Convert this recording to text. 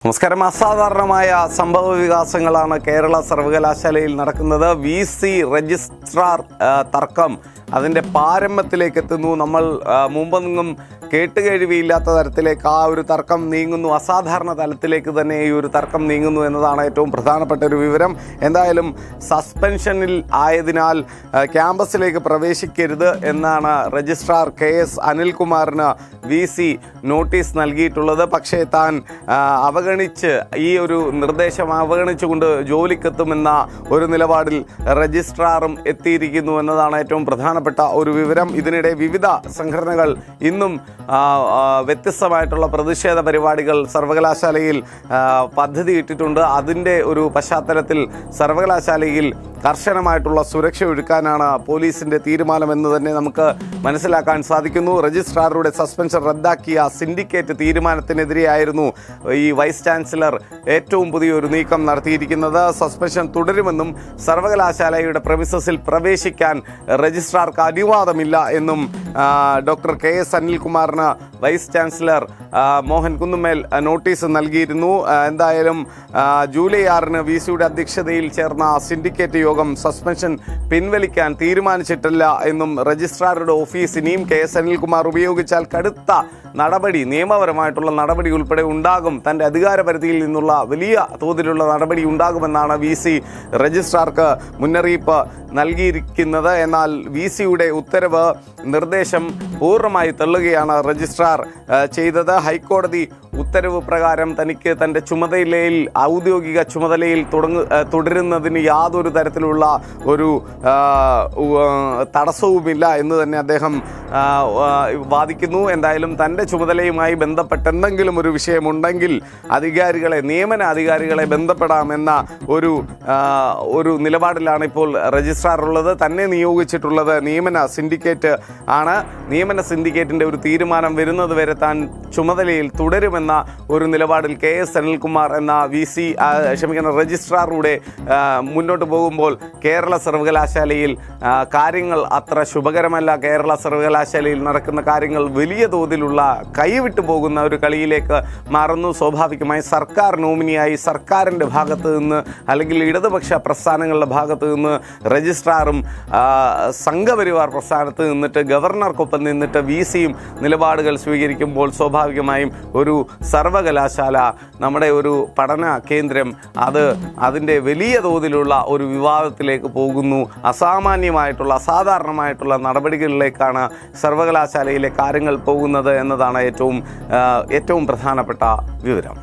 നമസ്കാരം. അസാധാരണമായ സംഭവ വികാസങ്ങളാണ് കേരള സർവകലാശാലയിൽ നടക്കുന്നത്. VC രജിസ്ട്രാർ തർക്കം അതിൻ്റെ പാരമ്യത്തിലേക്ക് എത്തുന്നു. നമ്മൾ മുമ്പെങ്ങും കേട്ടുകേഴ്വിയില്ലാത്ത തരത്തിലേക്ക് ആ ഒരു തർക്കം നീങ്ങുന്നു. അസാധാരണ തലത്തിലേക്ക് തന്നെ ഈ ഒരു തർക്കം നീങ്ങുന്നു എന്നതാണ് ഏറ്റവും പ്രധാനപ്പെട്ട ഒരു വിവരം. എന്തായാലും സസ്പെൻഷനിൽ ആയതിനാൽ ക്യാമ്പസിലേക്ക് പ്രവേശിക്കരുത് എന്നാണ് രജിസ്ട്രാർ KS അനിൽകുമാറിന് VC നോട്ടീസ് നൽകിയിട്ടുള്ളത്. പക്ഷേ താൻ അവഗണിച്ച് ഈ ഒരു നിർദ്ദേശം അവഗണിച്ചുകൊണ്ട് ജോലിക്കെത്തുമെന്ന ഒരു നിലപാടിൽ രജിസ്ട്രാറും എത്തിയിരിക്കുന്നു എന്നതാണ് ഏറ്റവും പ്രധാനപ്പെട്ട ഒരു വിവരം. ഇതിനിടെ വിവിധ സംഘടനകൾ ഇന്നും വ്യത്യസ്തമായിട്ടുള്ള പ്രതിഷേധ പരിപാടികൾ സർവകലാശാലയിൽ പദ്ധതിയിട്ടിട്ടുണ്ട്. അതിൻ്റെ ഒരു പശ്ചാത്തലത്തിൽ സർവകലാശാലയിൽ കർശനമായിട്ടുള്ള സുരക്ഷ ഒരുക്കാനാണ് പോലീസിൻ്റെ തീരുമാനമെന്ന് തന്നെ നമുക്ക് മനസ്സിലാക്കാൻ സാധിക്കുന്നു. രജിസ്ട്രാറുടെ സസ്പെൻഷൻ റദ്ദാക്കിയ സിൻഡിക്കേറ്റ് തീരുമാനത്തിനെതിരെയായിരുന്നു ഈ വൈസ് ചാൻസലർ ഏറ്റവും പുതിയൊരു നീക്കം നടത്തിയിരിക്കുന്നത്. സസ്പെൻഷൻ തുടരുമെന്നും സർവകലാശാലയുടെ പ്രമിസസിൽ പ്രവേശിക്കാൻ രജിസ്ട്രാർക്ക് അനുവാദമില്ല എന്നും ഡോക്ടർ KS അനിൽകുമാറിന് vice chancellor Mohan Kunnumel notice നൽകിയിരുന്നു. എന്തായാലും ജൂലൈ 6 VCയുടെ അധ്യക്ഷതയിൽ ചേർന്ന സിൻഡിക്കേറ്റ് യോഗം സസ്പെൻഷൻ പിൻവലിക്കാൻ തീരുമാനിച്ചിട്ടില്ല എന്നും രജിസ്ട്രാറുടെ ഓഫീസ് ഇനിയും KS അനിൽകുമാർ ഉപയോഗിച്ചാൽ കടുത്ത നടപടി, നിയമപരമായിട്ടുള്ള നടപടി ഉൾപ്പെടെ ഉണ്ടാകും, തൻ്റെ അധികാരപരിധിയിൽ നിന്നുള്ള വലിയ തോതിലുള്ള നടപടി ഉണ്ടാകുമെന്നാണ് VC രജിസ്ട്രാർക്ക് മുന്നറിയിപ്പ് നൽകിയിരിക്കുന്നത്. എന്നാൽ VCയുടെ ഉത്തരവ് നിർദ്ദേശം പൂർണ്ണമായി തള്ളുകയാണ് രജിസ്ട്രാർ ചെയ്തത്. ഹൈക്കോടതി ഉത്തരവ് പ്രകാരം തനിക്ക് തൻ്റെ ചുമതലയിൽ ഔദ്യോഗിക ചുമതലയിൽ തുടരുന്നതിന് യാതൊരു തരത്തിലുള്ള ഒരു തടസ്സവുമില്ല എന്ന് തന്നെ അദ്ദേഹം വാദിക്കുന്നു. എന്തായാലും തൻ്റെ ചുമതലയുമായി ബന്ധപ്പെട്ട് എന്തെങ്കിലും ഒരു വിഷയമുണ്ടെങ്കിൽ നിയമന അധികാരികളെ ബന്ധപ്പെടാമെന്ന ഒരു നിലപാടിലാണ് ഇപ്പോൾ രജിസ്ട്രാർ ഉള്ളത്. തന്നെ നിയോഗിച്ചിട്ടുള്ളത് നിയമന സിൻഡിക്കേറ്റ് ആണ്. നിയമന സിൻഡിക്കേറ്റിൻ്റെ ഒരു തീരുമാനം വരുന്നത് വരെ താൻ ചുമതലയിൽ തുടരുമെന്ന ഒരു നിലപാടിൽ KS അനിൽകുമാർ എന്ന രജിസ്ട്രാറുടെ മുന്നോട്ട് പോകുമ്പോൾ കേരള സർവകലാശാലയിൽ കാര്യങ്ങൾ അത്ര ശുഭകരമല്ല. കേരള സർവകലാശാലയിൽ നടക്കുന്ന കാര്യങ്ങൾ വലിയ തോതിലുള്ള കൈവിട്ടു പോകുന്ന ഒരു കളിയിലേക്ക് മാറുന്നു. സ്വാഭാവികമായി സർക്കാർ നോമിനിയായി സർക്കാരിൻ്റെ ഭാഗത്ത് നിന്ന് അല്ലെങ്കിൽ ഇടതുപക്ഷ പ്രസ്ഥാനങ്ങളുടെ ഭാഗത്ത് നിന്ന് രജിസ്ട്രാറും സംഘപരിവാർ പ്രസ്ഥാനത്ത് നിന്നിട്ട് ഗവർണർക്കൊപ്പം നിന്നിട്ട് VCയും നിലപാടുകൾ സ്വീകരിക്കുമ്പോൾ സ്വാഭാവികമായും ഒരു സർവകലാശാല, നമ്മുടെ ഒരു പഠന കേന്ദ്രം, അതിൻ്റെ വലിയ തോതിലുള്ള ഒരു വിവാദത്തിലേക്ക് പോകുന്നു. അസാധാരണമായിട്ടുള്ള നടപടികളിലേക്കാണ് സർവകലാശാലയിലെ കാര്യങ്ങൾ പോകുന്നത് എന്നതാണ് ഏറ്റവും പ്രധാനപ്പെട്ട വിവരം.